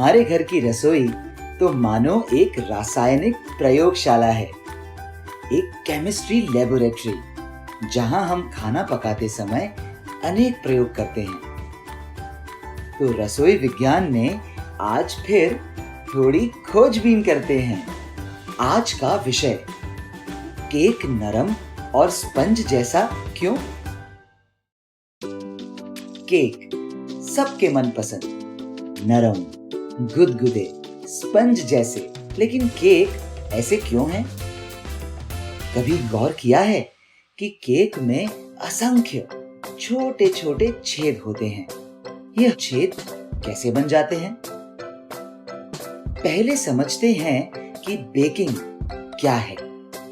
हमारे घर की रसोई तो मानो एक रासायनिक प्रयोगशाला है, एक केमिस्ट्री लेबोरेटरी जहां हम खाना पकाते समय अनेक प्रयोग करते हैं। तो रसोई विज्ञान में आज फिर थोड़ी खोजबीन करते हैं। आज का विषय, केक नरम और स्पंज जैसा क्यों? केक सबके मनपसंद, नरम, गुदगुदे, स्पंज जैसे, लेकिन केक ऐसे क्यों हैं? कभी गौर किया है कि केक में असंख्य छोटे छोटे छेद होते हैं? यह छेद कैसे बन जाते हैं? पहले समझते हैं कि बेकिंग क्या है।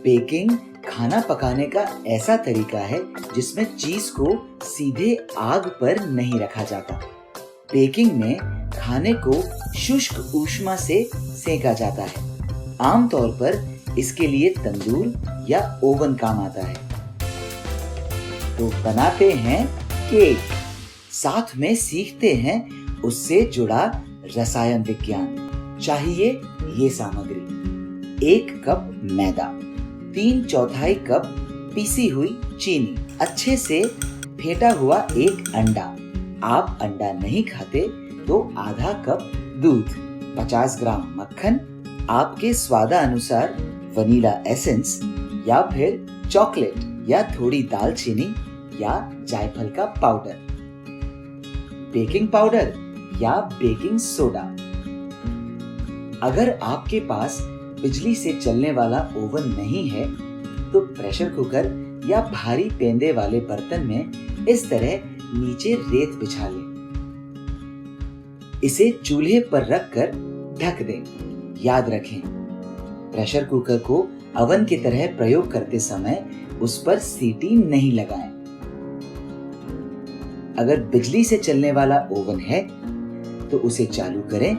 बेकिंग खाना पकाने का ऐसा तरीका है जिसमें चीज को सीधे आग पर नहीं रखा जाता। बेकिंग में खाने को शुष्क ऊष्मा से सेका जाता है। आमतौर पर इसके लिए तंदूर या ओवन काम आता है। तो बनाते हैं केक, साथ में सीखते हैं उससे जुड़ा रसायन विज्ञान। चाहिए ये सामग्री: 1 कप मैदा, 3/4 कप पीसी हुई चीनी, अच्छे से फेंटा हुआ 1 अंडा। आप अंडा नहीं खाते तो आधा कप दूध, 50 ग्राम मक्खन, आपके स्वादानुसार वनीला एसेंस या फिर चॉकलेट या थोड़ी दालचीनी या जायफल का पाउडर, बेकिंग पाउडर या बेकिंग सोडा। अगर आपके पास बिजली से चलने वाला ओवन नहीं है तो प्रेशर कुकर या भारी पेंदे वाले बर्तन में इस तरह नीचे रेत बिछा लें। इसे चूल्हे पर रखकर ढक दें। याद रखें, प्रेशर कुकर को ओवन की तरह प्रयोग करते समय उस पर सीटी नहीं लगाएं। अगर बिजली से चलने वाला ओवन है तो उसे चालू करें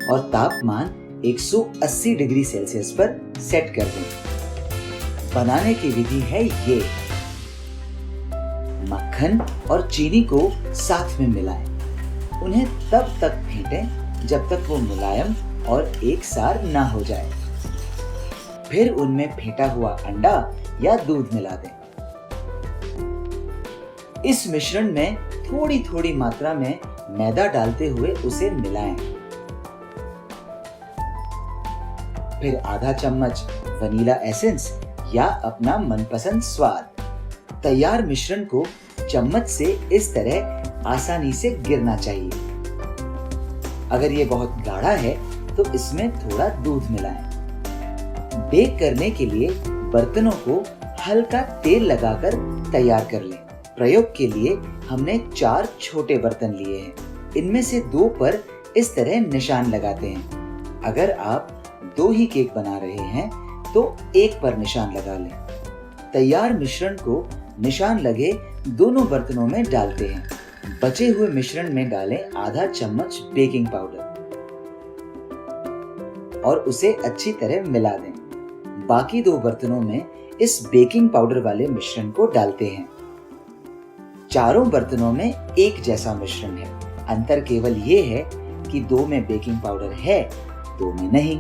और तापमान 180 डिग्री सेल्सियस पर सेट कर दें। बनाने की विधि है ये: मक्खन और चीनी को साथ में मिलाएं। उन्हें तब तक फेंटें जब तक वो मुलायम और एकसार ना हो जाए। फिर उनमें फेंटा हुआ अंडा या दूध मिला दें। इस मिश्रण में थोड़ी थोड़ी मात्रा में मैदा डालते हुए उसे मिलाएं। फिर आधा चम्मच वनीला एसेंस या अपना मनपसंद स्वाद। तैयार मिश्रण को चम्मच से इस तरह आसानी से गिरना चाहिए। अगर ये बहुत गाढ़ा है तो इसमें थोड़ा दूध मिलाएं। बेक करने के लिए बर्तनों को हल्का तेल लगाकर तैयार कर लें। प्रयोग के लिए हमने 4 छोटे बर्तन लिए हैं। इनमें से 2 पर इस तरह निशान लगाते हैं। अगर आप 2 ही केक बना रहे हैं तो 1 पर निशान लगा लें। तैयार मिश्रण को निशान लगे दोनों बर्तनों में डालते हैं। बचे हुए मिश्रण में डालें आधा चम्मच बेकिंग पाउडर और उसे अच्छी तरह मिला दें। बाकी 2 बर्तनों में इस बेकिंग पाउडर वाले मिश्रण को डालते हैं। चारों बर्तनों में एक जैसा मिश्रण है। अंतर केवल ये है कि 2 में बेकिंग पाउडर है, 2 में नहीं।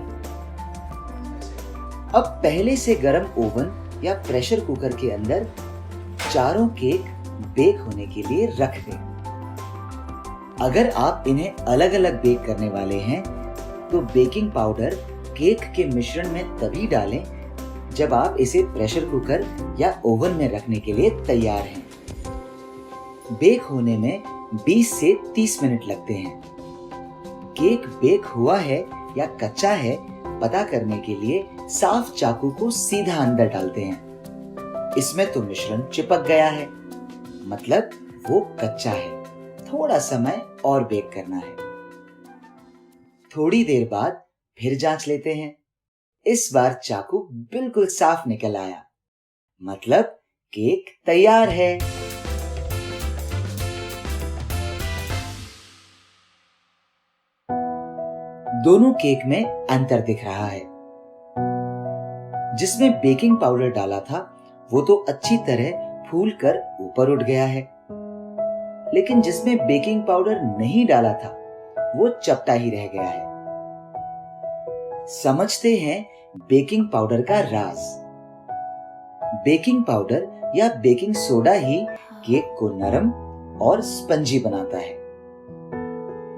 अब पहले से गर्म ओवन या प्रेशर कुकर के अंदर चारों केक बेक होने के लिए रख दें। अगर आप इन्हें अलग अलग बेक करने वाले हैं तो बेकिंग पाउडर केक के मिश्रण में तभी डालें जब आप इसे प्रेशर कुकर या ओवन में रखने के लिए तैयार हैं। बेक होने में 20 से 30 मिनट लगते हैं। केक बेक हुआ है या कच्चा है पता करने के लिए साफ चाकू को सीधा अंदर डालते हैं। इसमें तो मिश्रण चिपक गया है, मतलब वो कच्चा है। थोड़ा समय और बेक करना है। थोड़ी देर बाद फिर जांच लेते हैं। इस बार चाकू बिल्कुल साफ निकल आया, मतलब केक तैयार है। दोनों केक में अंतर दिख रहा है। जिसमें बेकिंग पाउडर डाला था वो तो अच्छी तरह फूलकर ऊपर उठ गया है, लेकिन जिसमें बेकिंग पाउडर नहीं डाला था वो चपटा ही रह गया है। समझते हैं बेकिंग पाउडर का राज। बेकिंग पाउडर या बेकिंग सोडा ही केक को नरम और स्पंजी बनाता है।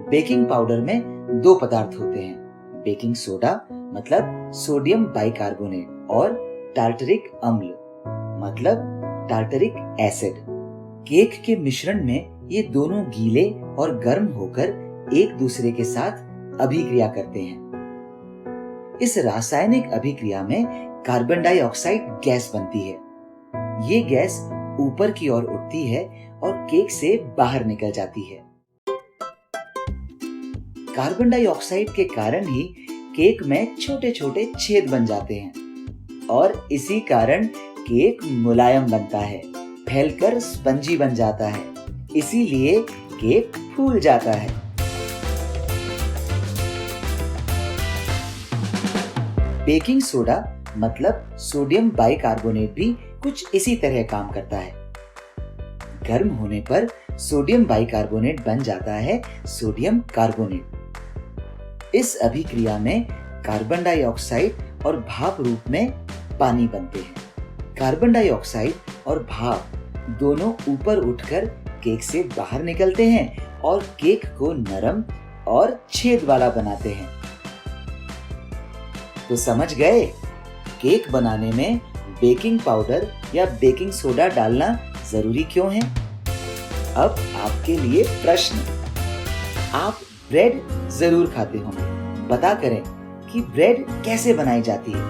बेकिंग पाउडर में दो पदार्थ होते हैं, बेकिंग सोडा मतलब सोडियम बाइकार्बोनेट और टार्टरिक अम्ल मतलब टार्टरिक एसिड। केक के मिश्रण में ये दोनों गीले और गर्म होकर एक दूसरे के साथ अभिक्रिया करते हैं। इस रासायनिक अभिक्रिया में कार्बन डाइऑक्साइड गैस बनती है। ये गैस ऊपर की ओर उठती है और केक से बाहर निकल जाती है। कार्बन डाइऑक्साइड के कारण ही केक में छोटे छोटे छेद बन जाते हैं और इसी कारण केक मुलायम बनता है, फैलकर स्पंजी बन जाता है। इसीलिए केक फूल जाता है। बेकिंग सोडा मतलब सोडियम बाइकार्बोनेट भी कुछ इसी तरह काम करता है। गर्म होने पर सोडियम बाइकार्बोनेट बन जाता है सोडियम कार्बोनेट। इस अभिक्रिया में कार्बन डाइऑक्साइड और भाप रूप में पानी बनते हैं। कार्बन डाइऑक्साइड और भाप दोनों ऊपर उठकर केक से बाहर निकलते हैं और केक को नरम और छेद वाला बनाते हैं। तो समझ गए केक बनाने में बेकिंग पाउडर या बेकिंग सोडा डालना जरूरी क्यों है? अब आपके लिए प्रश्न। आप ब्रेड जरूर खाते होंगे। पता करें कि ब्रेड कैसे बनाई जाती है,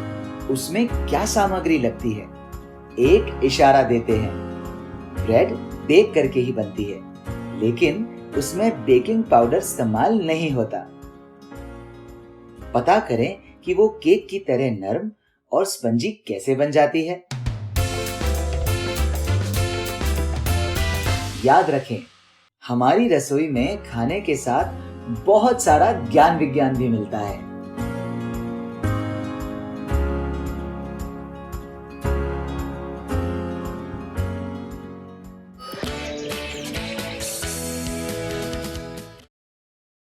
उसमें क्या सामग्री लगती है। एक इशारा देते हैं, ब्रेड बेक करके ही बनती है, लेकिन उसमें बेकिंग पाउडर इस्तेमाल नहीं होता। पता करें कि वो केक की तरह नरम और स्पंजी कैसे बन जाती है। याद रखें, हमारी रसोई में खाने के साथ बहुत सारा ज्ञान विज्ञान भी मिलता है।